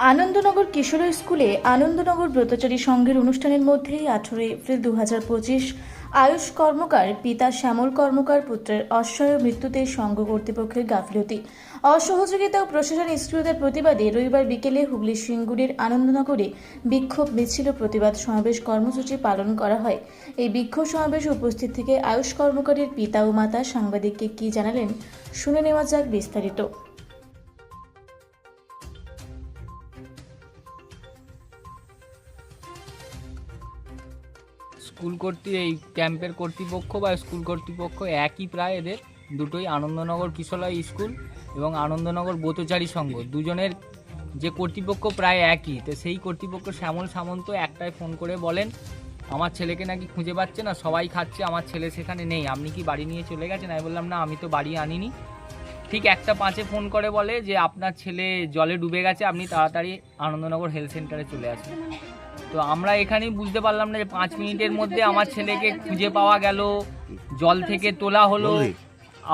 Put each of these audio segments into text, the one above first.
আনন্দনগর কিশোর স্কুলে আনন্দনগর ব্রতচারী সংঘের অনুষ্ঠানের মধ্যেই 18 এপ্রিল 2025 আয়ুষ কর্মকার পিতা শ্যামল কর্মকার পুত্রের অস্বয় মৃত্যুতে সংঘ কর্তৃপক্ষের গাফিলতি, অসহযোগিতা ও প্রশাসন নিষ্ক্রিয়তার প্রতিবাদে রবিবার বিকেলে হুগলি সিঙ্গুরের আনন্দনগরে বিক্ষোভ মিছিল প্রতিবাদ সমাবেশ কর্মসূচি পালন করা হয়। এই বিক্ষোভ সমাবেশে উপস্থিত থেকে আয়ুষ কর্মকারের পিতা ও মাতা সাংবাদিককে কি জানালেন শুনে নেওয়া যাক বিস্তারিত। স্কুল এই ক্যাম্পের কর্তৃপক্ষ বা স্কুল কর্তৃপক্ষ একই, প্রায় এদের দুটোই আনন্দনগর কিশোরলয় স্কুল এবং আনন্দনগর ব্রতচারী সংঘ, দুজনের যে কর্তৃপক্ষ প্রায় একই। তো সেই কর্তৃপক্ষ শ্যামল সামন্ত একটাই ফোন করে বলেন, আমার ছেলেকে নাকি খুঁজে পাচ্ছে না, সবাই খাচ্ছে, আমার ছেলে সেখানে নেই, আপনি কি বাড়ি নিয়ে চলে গেছেন? আমি বললাম না, আমি তো বাড়ি আনিনি। ঠিক 1:05 ফোন করে বলে যে আপনার ছেলে জলে ডুবে গেছে, আপনি তাড়াতাড়ি আনন্দনগর হেলথ সেন্টারে চলে আসুন। তো আমরা এখানেই বুঝতে পারলাম না যে 5 মিনিটের মধ্যে আমার ছেলেকে খুঁজে পাওয়া গেল, জল থেকে তোলা হলো,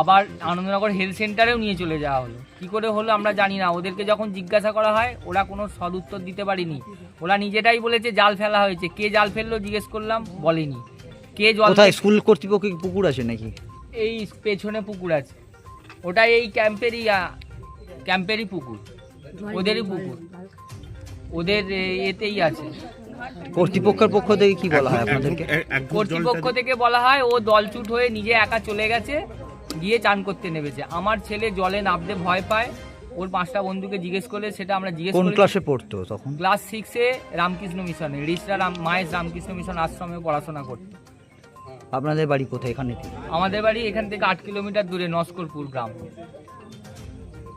আবার আনন্দনগর হেলথ সেন্টারেও নিয়ে চলে যাওয়া হলো। কি করে হলো আমরা জানি না। ওদেরকে যখন জিজ্ঞাসা করা হয় ওরা কোনো সদুত্তর দিতে পারেনি। ওরা নিজেটাই বলেছে জাল ফেলা হয়েছে। কে জাল ফেললো জিজ্ঞেস করলাম, বলেনি। কে জল, কোথায় স্কুল কর্তৃপক্ষ পুকুর আছে নাকি? এই পেছনে পুকুর আছে, ওটা এই ক্যাম্পেরই পুকুর, ওদেরই পুকুর, ওদের এতেই আছে। কর্তৃপক্ষের পক্ষ থেকে কি বলা হয় আপনাদেরকে? কর্তৃপক্ষ থেকে বলা হয় ও দলছুট হয়ে নিজে একা চলে গেছে, গিয়ে চান করতে নেমেছে। আমার ছেলে জলে নামতে ভয় পায়, ওর 5টা বন্ধুকে জিজ্ঞেস করলে সেটা আমরা জিজ্ঞেস করি। কোন ক্লাসে পড়তো তখন? ক্লাস 6-এ রামকৃষ্ণ মিশনে, রিসরা মায়ের রামকৃষ্ণ মিশন আশ্রমে পড়াশোনা করতো। আপনাদের বাড়ি কোথায় এখানে? আমাদের বাড়ি এখান থেকে 8 কিলোমিটার দূরে, নস্করপুর গ্রাম।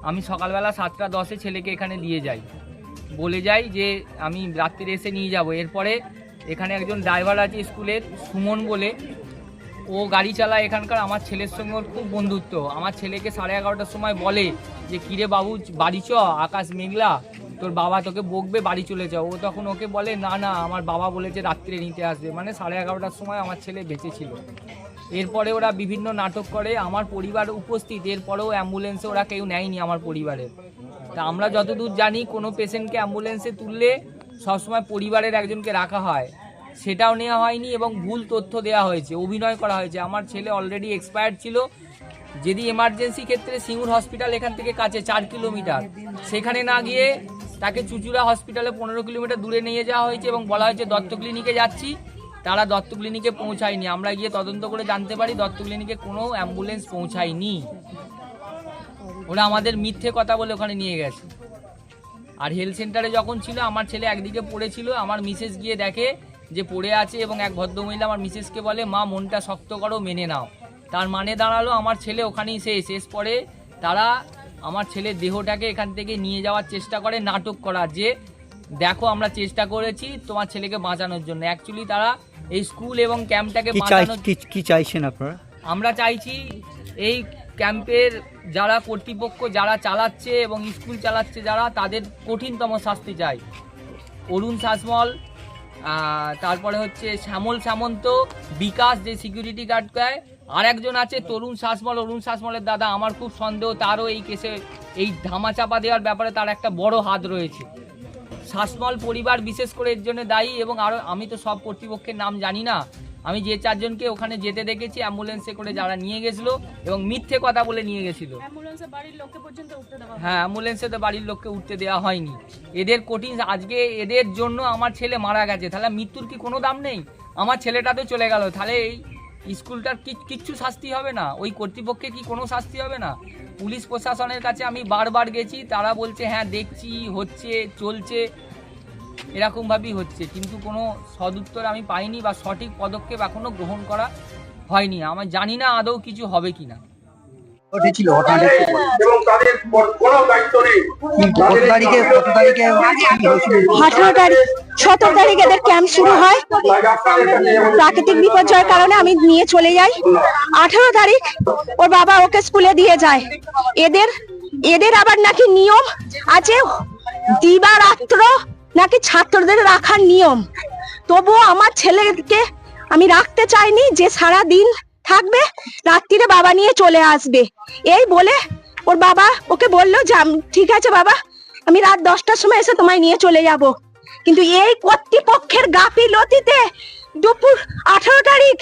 আমি সকালবেলা 7:10-এ ছেলেকে এখানে দিয়ে যাই, বলে যাই যে আমি রাত্রিরে এসে নিয়ে যাব। এরপরে এখানে একজন ড্রাইভার আছে স্কুলের, সুমন বলে, ও গাড়ি চালায় এখানকার। আমার ছেলের সঙ্গে ওর খুব বন্ধুত্ব। আমার ছেলেকে 11:30টার সময় বলে যে কিরে বাবু বাড়ি চ, আকাশ মেঘলা, তোর বাবা তোকে বকবে, বাড়ি চলে যাও। ও তখন ওকে বলে না না, আমার বাবা বলেছে রাত্রে নিতে আসবে। মানে 11:30টার সময় আমার ছেলে বেঁচে ছিল। এরপরে ওরা বিভিন্ন নাটক করে, আমার পরিবার উপস্থিত, এরপরেও অ্যাম্বুলেন্সে ওরা কেউ নেয়নি আমার পরিবারের। তা আমরা যতদূর জানি কোনো পেশেন্টকে অ্যাম্বুলেন্সে তুললে সবসময় পরিবারের একজনকে রাখা হয়, সেটাও নেওয়া হয়নি এবং ভুল তথ্য দেওয়া হয়েছে, অভিনয় করা হয়েছে। আমার ছেলে অলরেডি এক্সপায়ার্ড ছিল। যদি এমার্জেন্সি ক্ষেত্রে সিঙ্গুর হসপিটাল এখান থেকে কাছে 4 কিলোমিটার, সেখানে না গিয়ে তাকে চুচুড়া হসপিটালে 15 কিলোমিটার দূরে নিয়ে যাওয়া হয়েছে এবং বলা হয়েছে দত্ত ক্লিনিকে যাচ্ছি। তারা দত্ত ক্লিনিকে পৌঁছায়নি। আমরা গিয়ে তদন্ত করে জানতে পারি দত্ত ক্লিনিকে কোনো অ্যাম্বুলেন্স পৌঁছায়নি। ওরা আমাদের মিথ্যে কথা বলে ওখানে নিয়ে গেছে। আর হেলথ সেন্টারে যখন ছিল আমার ছেলে একদিকে পড়েছিল, আমার মিসেস গিয়ে দেখে যে পড়ে আছে এবং এক ভদ্রমহিলা আমার মিসেসকে বলে মা মনটা শক্ত করো, মেনে নাও। তার মানে দাঁড়ালো আমার ছেলে ওখানেই শেষ। পরে তারা আমার ছেলের দেহটাকে এখান থেকে নিয়ে যাওয়ার চেষ্টা করে, নাটক করার যে দেখো আমরা চেষ্টা করেছি তোমার ছেলেকে বাঁচানোর জন্য। অ্যাকচুয়ালি তারা এই স্কুল এবং ক্যাম্পটাকে বাঁচানোর। কি চাইছেন আপনারা? আমরা চাইছি এই ক্যাম্পের যারা কর্তৃপক্ষ, যারা চালাচ্ছে এবং স্কুল চালাচ্ছে যারা, তাদের কঠিনতম শাস্তি চাই। অরুণ শাসমল, তারপরে হচ্ছে শ্যামল সামন্ত, বিকাশ যে সিকিউরিটি গার্ড দেয়, আর একজন আছে তরুণ শাসমল, অরুণ শাসমলের দাদা। আমার খুব সন্দেহ তারও এই কেসে, এই ধামাচাপা দেওয়ার ব্যাপারে তার একটা বড় হাত রয়েছে। শাসমল পরিবার বিশেষ করে এর জন্য দায়ী। এবং আরও আমি তো সব কর্তৃপক্ষের নাম জানি না, আমি যে 4 জনকে ওখানে যেতে দেখেছি অ্যাম্বুলেন্সে করে, যারা নিয়ে গেছিলো এবং মিথ্যে কথা বলে নিয়ে গেছিল। হ্যাঁ, অ্যাম্বুলেন্সে তো বাড়ির লোককে উঠতে দেওয়া হয়নি। এদের কঠিন, আজকে এদের জন্য আমার ছেলে মারা গেছে, তাহলে মৃত্যুর কি কোনো দাম নেই? আমার ছেলেটা তো চলে গেল, তাহলে এই স্কুলটার কিচ্ছু শাস্তি হবে না? ওই কর্তৃপক্ষে কি কোনো শাস্তি হবে না? পুলিশ প্রশাসনের কাছে আমি বারবার গেছি, তারা বলছে হ্যাঁ দেখছি, হচ্ছে, চলছে, এরকমভাবেই হচ্ছে, কিন্তু কোনো সদুত্তর আমি পাইনি বা সঠিক পদক্ষেপ এখনো গ্রহণ করা হয়নি। আমি জানি না আদৌ কিছু হবে কিনা। 17 তারিখ এদের ক্যাম্প শুরু হয়। প্রাকৃতিক বিপর্যয়ের কারণে আমি নিয়ে চলে যাই। 18 তারিখ ওর বাবা ওকে স্কুলে দিয়ে যায়। এদের আবার নাকি নিয়ম আছে, দিবারাত্র নাকি ছাত্রদের রাখার নিয়ম। তবুও আমার ছেলেকে আমি রাখতে চাইনি, যে সারা দিন থাকবে, রাত্রিরে বাবা নিয়ে চলে আসবে। এই বলে ওর বাবা ওকে বললো যে ঠিক আছে বাবা, আমি রাত 10টার সময় এসে তোমায় নিয়ে চলে যাব, কিন্তু এই কর্তৃপক্ষের গাফিলতিতে দুপুর 18 তারিখ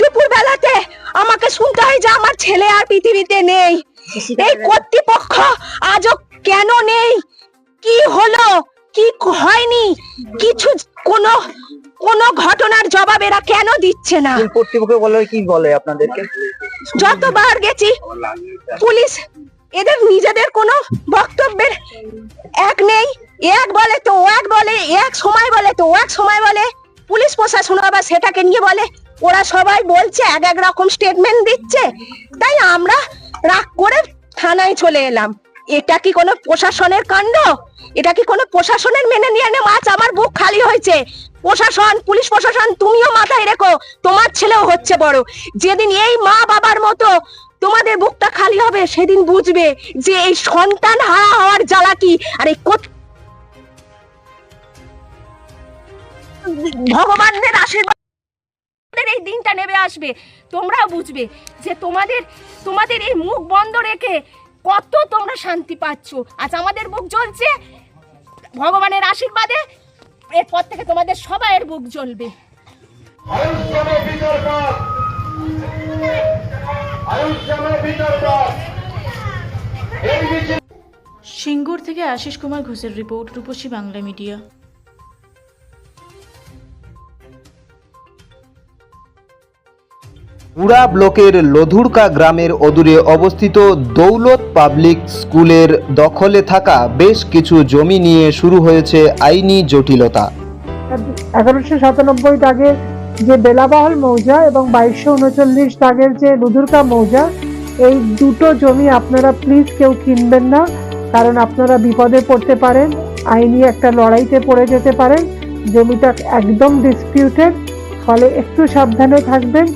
দুপুর বেলাতে আমাকে শুনতে হয় যে আমার ছেলে আর পৃথিবীতে নেই। এই কর্তৃপক্ষ আজও কেন নেই, কি হলো, কি হয়নি, কিছু কোনো ঘটনার জবাব এরা কেন দিচ্ছে না? কর্তৃপক্ষ বলে কি বলে আপনাদেরকে? যতবার গেছি পুলিশ এদের নিজেদের কোনো বক্তব্যের এক নেই, এক বলে তো এক বলে, এক সময় বলে তো এক সময় বলে, পুলিশ প্রশাসন আবার সেটাকে নিয়ে বলে, ওরা সবাই বলছে এক এক রকম স্টেটমেন্ট দিচ্ছে। তাই আমরা রাগ করে থানায় চলে এলাম। এটা কি কোনো প্রশাসনের কাণ্ড? এটা কি কোনো প্রশাসনের মেনে নিয়ে আজ আমার বুক খালি হয়েছে। প্রশাসন, পুলিশ প্রশাসন, তুমিও মাথায় রেখো, তোমার ছেলেও হচ্ছে বড়। যেদিন এই মা বাবার মতো তোমাদের বুকটা খালি হবে সেদিন বুঝবে যে এই সন্তান হারা হওয়ার জ্বালা কি। আর এই ভগবানের আশীর্বাদ এই দিনটা নেমে আসবে, তোমরাও বুঝবে যে তোমাদের এই মুখ বন্ধ রেখে কত তোমরা শান্তি পাচ্ছ। আজ আমাদের বুক জ্বলছে, ভগবানের আশীর্বাদে এরপর থেকে তোমাদের সবাইয়ের বুক জ্বলবে। সিঙ্গুর থেকে আশিস কুমার ঘোষের রিপোর্ট, রূপসী বাংলা মিডিয়া। পুরা ব্লকের লধুরকা গ্রামের অদূরে অবস্থিত দৌলত পাবলিক স্কুলের দখলে থাকা বেশ কিছু জমি নিয়ে শুরু হয়েছে আইনি জটিলতা। 1197 দাগের যে বেলাবহল মৌজা এবং 2239 দাগের যে লুধুরকা মৌজা, এই দুটো জমি আপনারা প্লিজ কেউ কিনবেন না, কারণ আপনারা বিপদে পড়তে পারেন, আইনি একটা লড়াইতে পড়ে যেতে পারেন। জমিটা একদম ডিসপিউটেড, ফলে একটু সাবধানে থাকবেন।